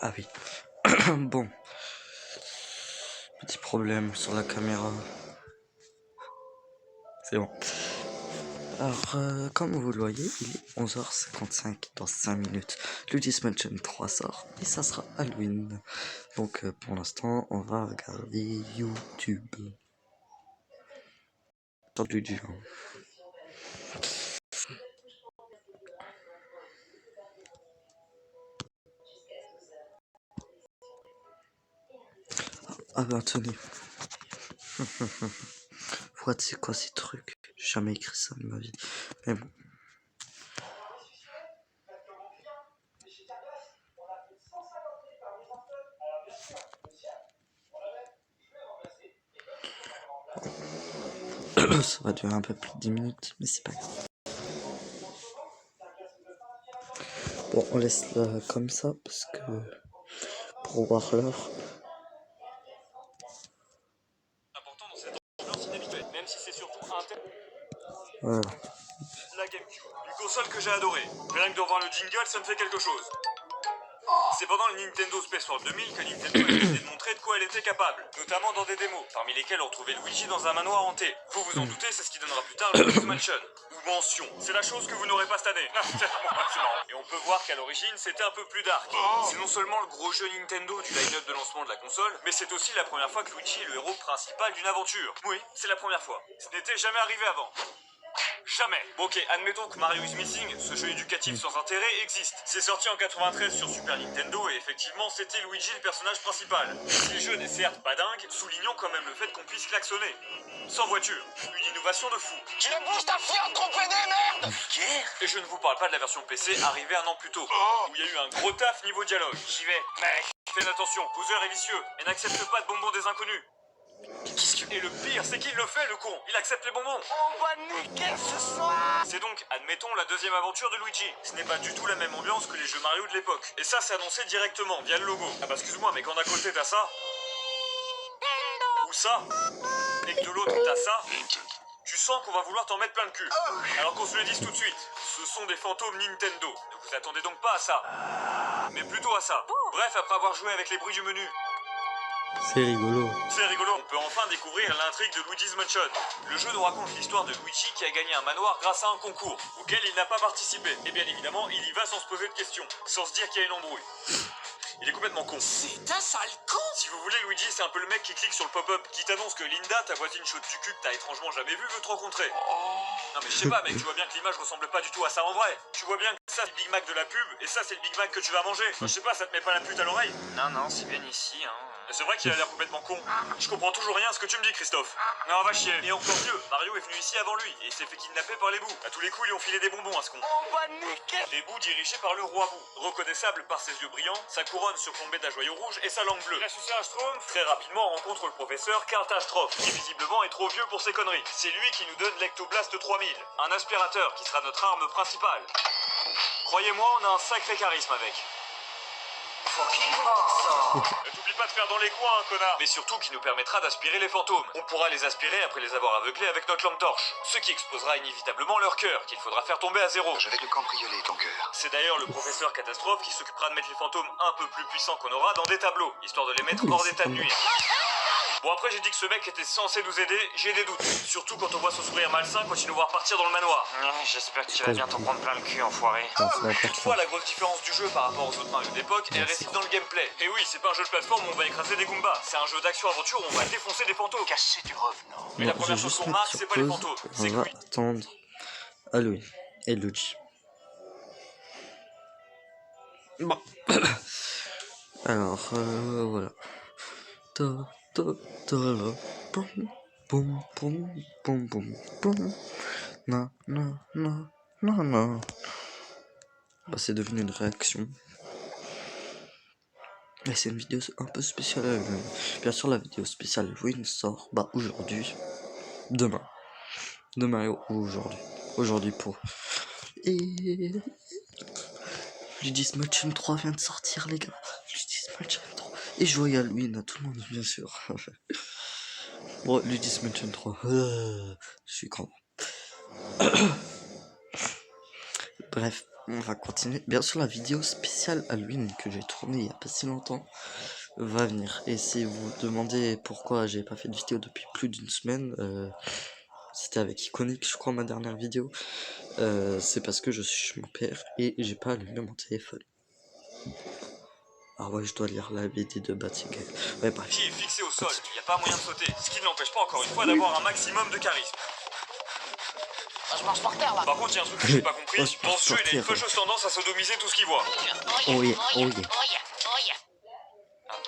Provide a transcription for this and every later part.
Ah oui. Bon. Petit problème sur la caméra. C'est bon. Alors, comme vous le voyez, il est 11h55 dans 5 minutes. Luigi's Mansion 3 sort et ça sera Halloween. Donc pour l'instant, on va regarder YouTube. Entendu du genre. Ah bah tenez. What, c'est quoi ces trucs? J'ai jamais écrit ça de ma vie. Mais bon. Ça va durer un peu plus de 10 minutes, mais c'est pas grave. Bon, on laisse là comme ça, parce que pour voir l'heure. Important dans cette ambiance inhabituelle, même si c'est surtout Voilà. la GameCube. Une console que j'ai adorée. Rien que de voir le jingle, ça me fait quelque chose. C'est pendant le Nintendo Space World 2000 que Nintendo a décidé de montrer de quoi elle était capable, notamment dans des démos, parmi lesquelles on trouvait Luigi dans un manoir hanté. Vous vous en doutez, c'est ce qui donnera plus tard Luigi's Mansion. Ou Mansion, c'est la chose que vous n'aurez pas cette année. C'est marrant. Et on peut voir qu'à l'origine, c'était un peu plus dark. C'est non seulement le gros jeu Nintendo du line-up de lancement de la console, mais c'est aussi la première fois que Luigi est le héros principal d'une aventure. Oui, c'est la première fois. Ce n'était jamais arrivé avant. Jamais. Bon, ok, admettons que Mario is Missing, ce jeu éducatif sans intérêt, existe. C'est sorti en 93 sur Super Nintendo et effectivement, c'était Luigi le personnage principal. Si le jeu n'est certes pas dingue, soulignons quand même le fait qu'on puisse klaxonner. Sans voiture. Une innovation de fou. Tu ne bouges ta fière trop pédé, merde! Et je ne vous parle pas de la version PC arrivée un an plus tôt, où il y a eu un gros taf niveau dialogue. J'y vais. Mec, faites attention, Bowser est vicieux et n'accepte pas de bonbons des inconnus. Et le pire, c'est qu'il le fait, le con. Il accepte les bonbons. On va niquer ce soir! C'est donc, admettons, la deuxième aventure de Luigi. Ce n'est pas du tout la même ambiance que les jeux Mario de l'époque. Et ça, c'est annoncé directement, via le logo. Ah bah excuse-moi, mais quand d'un côté t'as ça... Ou ça... Et que de l'autre t'as ça... Tu sens qu'on va vouloir t'en mettre plein le cul. Alors qu'on se le dise tout de suite, ce sont des fantômes Nintendo. Ne vous attendez donc pas à ça. Mais plutôt à ça. Bref, après avoir joué avec les bruits du menu... C'est rigolo. C'est rigolo, on peut enfin découvrir l'intrigue de Luigi's Mansion. Le jeu nous raconte l'histoire de Luigi qui a gagné un manoir grâce à un concours, auquel il n'a pas participé. Et bien évidemment, il y va sans se poser de questions, sans se dire qu'il y a une embrouille. Il est complètement con. C'est un sale con! Si vous voulez, Luigi, c'est un peu le mec qui clique sur le pop-up, qui t'annonce que Linda, ta voisine chaude du cul que t'as étrangement jamais vue, veut te rencontrer. Non mais je sais pas, mec, tu vois bien que l'image ressemble pas du tout à ça en vrai. Tu vois bien que ça c'est le Big Mac de la pub, et ça c'est le Big Mac que tu vas manger. Enfin, je sais pas, ça te met pas la pute à l'oreille? Non, c'est bien ici, hein. C'est vrai qu'il a l'air complètement con. Je comprends toujours rien à ce que tu me dis, Christophe. Non, va chier. Et encore mieux, Mario est venu ici avant lui, et il s'est fait kidnapper par les bouts. À tous les coups, ils lui ont filé des bonbons à ce con. On va niquer! Les bouts dirigés par le roi bout, reconnaissable par ses yeux brillants, sa couronne surplombée d'un joyau rouge et sa langue bleue. La suceur Schtroumpf, très rapidement, on rencontre le professeur Kartastrof, qui visiblement est trop vieux pour ses conneries. C'est lui qui nous donne l'Ectoblast 3000, un aspirateur qui sera notre arme principale. Croyez-moi, on a un sacré charisme avec. Ne t'oublie pas de faire dans les coins, connard. Mais surtout qui nous permettra d'aspirer les fantômes. On pourra les aspirer après les avoir aveuglés avec notre lampe torche. Ce qui exposera inévitablement leur cœur, qu'il faudra faire tomber à zéro. Je vais te cambrioler ton cœur. C'est d'ailleurs le professeur Catastrophe qui s'occupera de mettre les fantômes un peu plus puissants qu'on aura dans des tableaux, histoire de les mettre hors d'état de nuire. Bon, après j'ai dit que ce mec était censé nous aider, j'ai des doutes. Surtout quand on voit son sourire malsain quand il nous voit repartir dans le manoir. J'espère que tu vas bien t'en prendre plein le cul, enfoiré. Toutefois, la grosse différence du jeu par rapport aux autres Mario d'époque, elle réside dans le gameplay. Et oui, c'est pas un jeu de plateforme où on va écraser des Goombas, c'est un jeu d'action-aventure où on va défoncer des fantômes. Casser du revenant. Mais la première chose qu'on marque, c'est pas les fantômes, c'est que On va lui. attendre Halloween et Luigi. Bon. Alors, voilà. Ta, ta, ta, la, boum, boum, boum, boum, boum, boum. Na, na, na, na, na. Bah, c'est devenu une réaction. Mais c'est une vidéo un peu spéciale. Bien sûr, la vidéo spéciale Halloween sort aujourd'hui. Demain ou aujourd'hui. Aujourd'hui pour. Et. Luigi's Mansion 3 vient de sortir, les gars. Luigi's Mansion 3. Et joyeux Halloween à tout le monde, bien sûr. Bon, Luigi's Mansion 3. Je suis content. Bref. On va continuer. Bien sûr, la vidéo spéciale Halloween que j'ai tournée il y a pas si longtemps va venir. Et si vous vous demandez pourquoi j'ai pas fait de vidéo depuis plus d'une semaine, c'était avec Iconic, je crois, ma dernière vidéo. C'est parce que je suis chez mon père et j'ai pas allumé mon téléphone. Ah ouais, je dois lire la BD de Batsingel. Ouais, bref. Qui est fixé au sol, il n'y a pas moyen de sauter, ce qui ne l'empêche pas encore une fois d'avoir un maximum de charisme. Je marche par terre là. Par contre, il y a un truc que j'ai pas compris, Oh, je dans ce jeu, il a une porte par fâcheuse tendance à sodomiser tout ce qu'il voit. Oh yeah, oh yeah.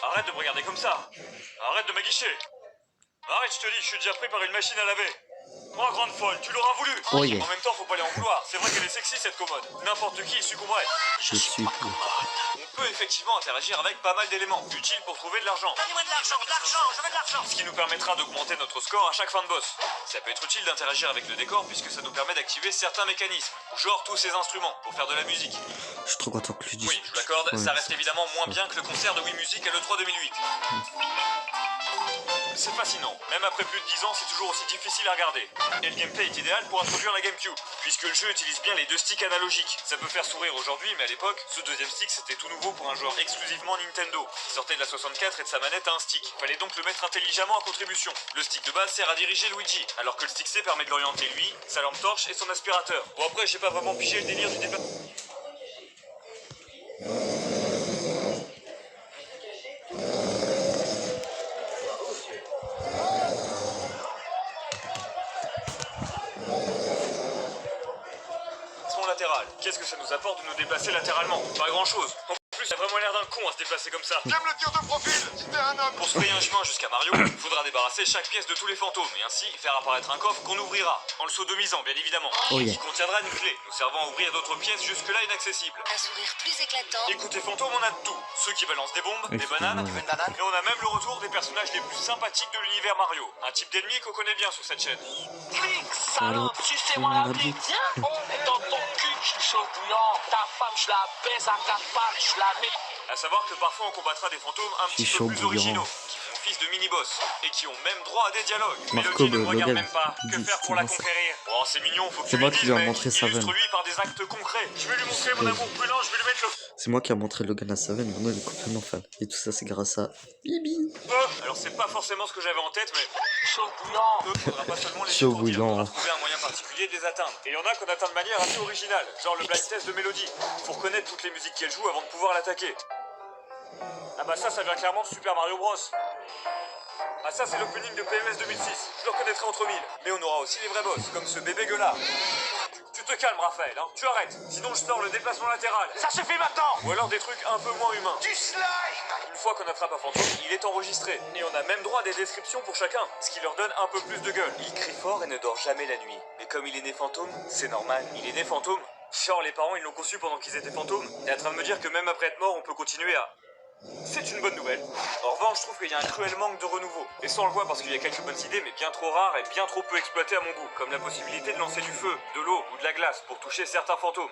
Arrête de me regarder comme ça. Arrête de m'aguicher. Arrête, je te dis, je suis déjà pris par une machine à laver. Oh, grande folle, tu l'auras voulu. Oh yeah. En même temps, faut pas les en vouloir. C'est vrai qu'elle est sexy cette commode. N'importe qui y succomberait. Je suis pour. On peut effectivement interagir avec pas mal d'éléments utiles pour trouver de l'argent. Donnez-moi de l'argent, je veux de l'argent. Ce qui nous permettra d'augmenter notre score à chaque fin de boss. Ça peut être utile d'interagir avec le décor puisque ça nous permet d'activer certains mécanismes, genre tous ces instruments, pour faire de la musique. Je suis trop content que lui dise. Oui, je vous l'accorde, ça reste évidemment moins bien que le concert de Wii Music à l'E3 2008. C'est fascinant, même après plus de 10 ans, c'est toujours aussi difficile à regarder. Et le gameplay est idéal pour introduire la GameCube, puisque le jeu utilise bien les deux sticks analogiques. Ça peut faire sourire aujourd'hui, mais à l'époque, ce deuxième stick c'était tout nouveau pour un joueur exclusivement Nintendo. Il sortait de la 64 et de sa manette à un stick. Fallait donc le mettre intelligemment à contribution. Le stick de base sert à diriger Luigi, alors que le stick C permet de l'orienter lui, sa lampe torche et son aspirateur. Bon après, j'ai pas vraiment pigé le délire du développement. Latéral. Qu'est-ce que ça nous apporte de nous déplacer latéralement? Pas grand chose. En plus, il a vraiment l'air d'un con à se déplacer comme ça. J'aime le tir de profil, si t'es un homme. Pour se frayer un chemin jusqu'à Mario, il faudra débarrasser chaque pièce de tous les fantômes et ainsi faire apparaître un coffre qu'on ouvrira, en le sodomisant bien évidemment, Oh yeah. qui contiendra une clé, nous servant à ouvrir d'autres pièces jusque-là inaccessibles. Un sourire plus éclatant. Écoutez fantômes, on a de tout. Ceux qui balancent des bombes, des Excuse-moi. bananes, et on a même le retour des personnages les plus sympathiques de l'univers Mario. Un type d'ennemi qu'on connaît bien sur cette chaîne. Clique, salope, sucez-moi la bite. Viens, on est dans ton cul, je suis chaud bouillant. Ta femme, je la baise à 4 pattes, je la mets. A savoir que parfois on combattra des fantômes un petit peu chaud plus bouillant. originaux, qui font office de mini-boss, et qui ont même droit à des dialogues. Marco Mélodie ne me regarde Logan même pas. Que dit faire pour la souvent ça. conquérir? Oh, c'est mignon, faut que C'est tu moi lui qui dises, lui ai mec. montré sa veine. Illustre-lui par des actes concrets. Je vais lui montrer mon amour brûlant, je vais lui mettre le C'est moi qui a montré Logan à Saven, maintenant il est complètement fan. Et tout ça c'est grâce à Bibi. feu. Alors c'est pas forcément ce que j'avais en tête, mais Chaud bouillant. eux, faudra pas seulement les Chaud étourdir, bouillant. faudra trouver un moyen particulier de les atteindre. Et il y en a qu'on atteint de manière assez originale, genre le blind test de Mélodie. Faut reconnaître toutes les musiques qu'elle joue avant de pouvoir l'attaquer. Ah bah ça vient clairement de Super Mario Bros. Ah ça c'est l'opening de PMS 2006, je le reconnaîtrai entre mille. Mais on aura aussi les vrais boss, comme ce bébé gueulard. Tu te calmes Raphaël, hein, tu arrêtes, sinon je sors le déplacement latéral. Ça suffit maintenant. Ou alors des trucs un peu moins humains. Du slime. Une fois qu'on attrape un fantôme, il est enregistré. Et on a même droit à des descriptions pour chacun, ce qui leur donne un peu plus de gueule. Il crie fort et ne dort jamais la nuit. Mais comme il est né fantôme, c'est normal. Il est né fantôme. Genre les parents ils l'ont conçu pendant qu'ils étaient fantômes. T'es en train de me dire que même après être mort, on peut continuer à... C'est une bonne nouvelle. En revanche, je trouve qu'il y a un cruel manque de renouveau. Et ça on le voit parce qu'il y a quelques bonnes idées, mais bien trop rares et bien trop peu exploitées à mon goût. Comme la possibilité de lancer du feu, de l'eau ou de la glace pour toucher certains fantômes.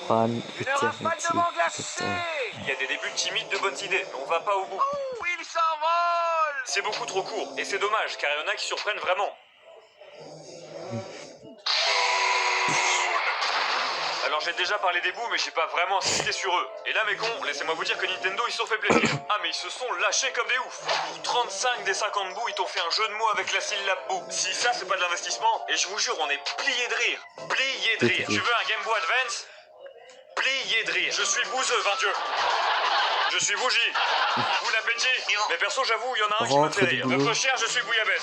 Fan Une rafale de vent glacé. Il y a des débuts timides de bonnes idées, mais on va pas au bout. Oh, il s'envole. C'est beaucoup trop court, et c'est dommage, car il y en a qui surprennent vraiment. Alors j'ai déjà parlé des bouts, mais j'ai pas vraiment insisté sur eux. Et là mes cons, laissez-moi vous dire que Nintendo ils se sont fait plaisir. Ah mais ils se sont lâchés comme des oufs. Pour 35 des 50 bouts, ils t'ont fait un jeu de mots avec la syllabe bout. Si ça c'est pas de l'investissement, et je vous jure on est plié de rire. Plié de rire. Tu veux un Game Boy Advance? Plié de rire. Je suis bouseux, 20 Dieu. Je suis bougie. Vous l'appétit? Mais perso j'avoue, il y en a un qui me Rentre fait du rire. boulot. Notre cher, je suis bouillabaisse.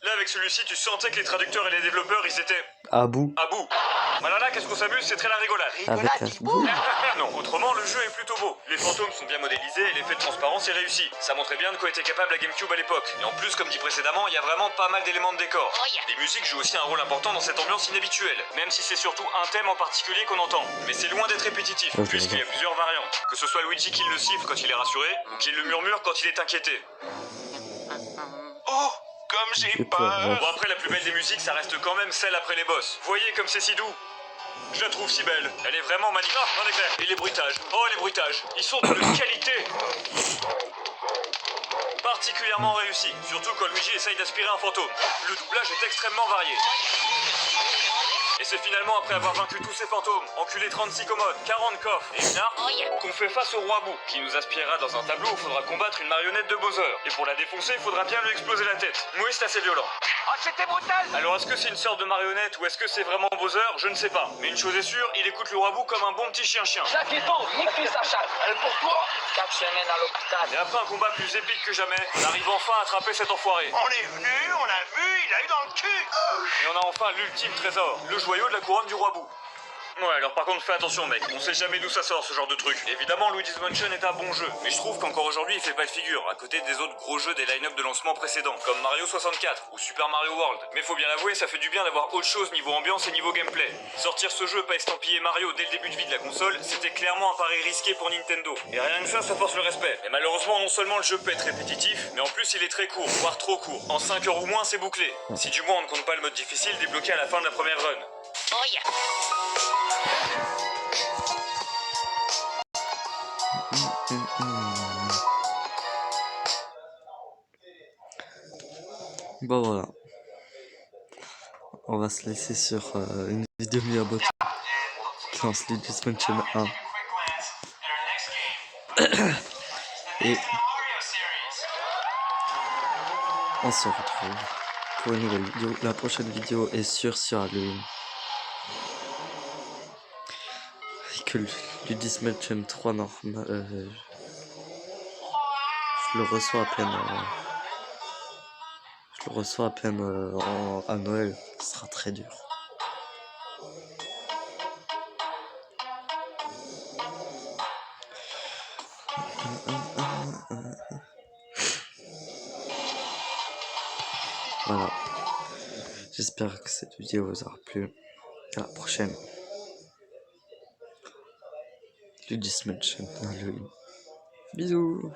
Là avec celui-ci, tu sentais que les traducteurs et les développeurs ils étaient à bout à bout. Voilà là, qu'est-ce qu'on s'amuse, c'est très la rigolade. avec la boue. Non, autrement, le jeu est plutôt beau. Les fantômes sont bien modélisés et l'effet de transparence est réussi. Ça montrait bien de quoi était capable la GameCube à l'époque. Et en plus, comme dit précédemment, il y a vraiment pas mal d'éléments de décor. Les musiques jouent aussi un rôle important dans cette ambiance inhabituelle, même si c'est surtout un thème en particulier qu'on entend. Mais c'est loin d'être répétitif, Ok, puisqu'il y a plusieurs variantes. Que ce soit Luigi qui le siffle quand il est rassuré, ou qu'il le murmure quand il est inquiété. Oh, comme j'ai J'ai peur, peur. Bon après, la plus belle des musiques, ça reste quand même celle après les boss. Voyez comme c'est si doux. Je la trouve si belle. Elle est vraiment magnifique. Ah, en effet. Et les bruitages. Oh, les bruitages. Ils sont de qualité. Particulièrement réussis. Surtout quand Luigi essaye d'aspirer un fantôme. Le doublage est extrêmement varié. Et c'est finalement après avoir vaincu tous ces fantômes, enculé 36 commodes, 40 coffres et une arme, qu'on fait face au roi Boo, qui nous aspirera dans un tableau où il faudra combattre une marionnette de Bowser. Et pour la défoncer, il faudra bien lui exploser la tête. Oui, c'est assez violent. Ah, c'était brutal. Alors est-ce que c'est une sorte de marionnette ou est-ce que c'est vraiment Bowser? Je ne sais pas. Mais une chose est sûre, il écoute le roi Boo comme un bon petit chien-chien. Jacquito, nique fils à chatte. Elle pour toi. 4 semaines à l'hôpital. Et après un combat plus épique que jamais, on arrive enfin à attraper cet enfoiré. On est venu, on l'a vu, il a eu dans le cul. Et on a enfin l'ultime trésor, le joyau de la couronne du roi Boo. Ouais, alors par contre fais attention mec, on sait jamais d'où ça sort ce genre de truc. Évidemment Luigi's Mansion est un bon jeu, mais je trouve qu'encore aujourd'hui il fait pas de figure, à côté des autres gros jeux des line-up de lancement précédents, comme Mario 64 ou Super Mario World. Mais faut bien l'avouer, ça fait du bien d'avoir autre chose niveau ambiance et niveau gameplay. Sortir ce jeu pas estampillé Mario dès le début de vie de la console, c'était clairement un pari risqué pour Nintendo. Et rien que ça force le respect. Et malheureusement non seulement le jeu peut être répétitif, mais en plus il est très court, voire trop court. En 5 heures ou moins c'est bouclé. Si du moins on ne compte pas le mode difficile débloqué à la fin de la première run. Bon voilà. On va se laisser sur une vidéo mieux aboutie qui lance Luigi's Mansion 1. Et on se retrouve pour une nouvelle vidéo. La prochaine vidéo est sur Halloween. Et que Luigi's Mansion 3 normal, je le reçois à peine à Noël. Ce sera très dur. Voilà. J'espère que cette vidéo vous aura plu. À la prochaine. Luigi's Mansion Halloween. Bisous.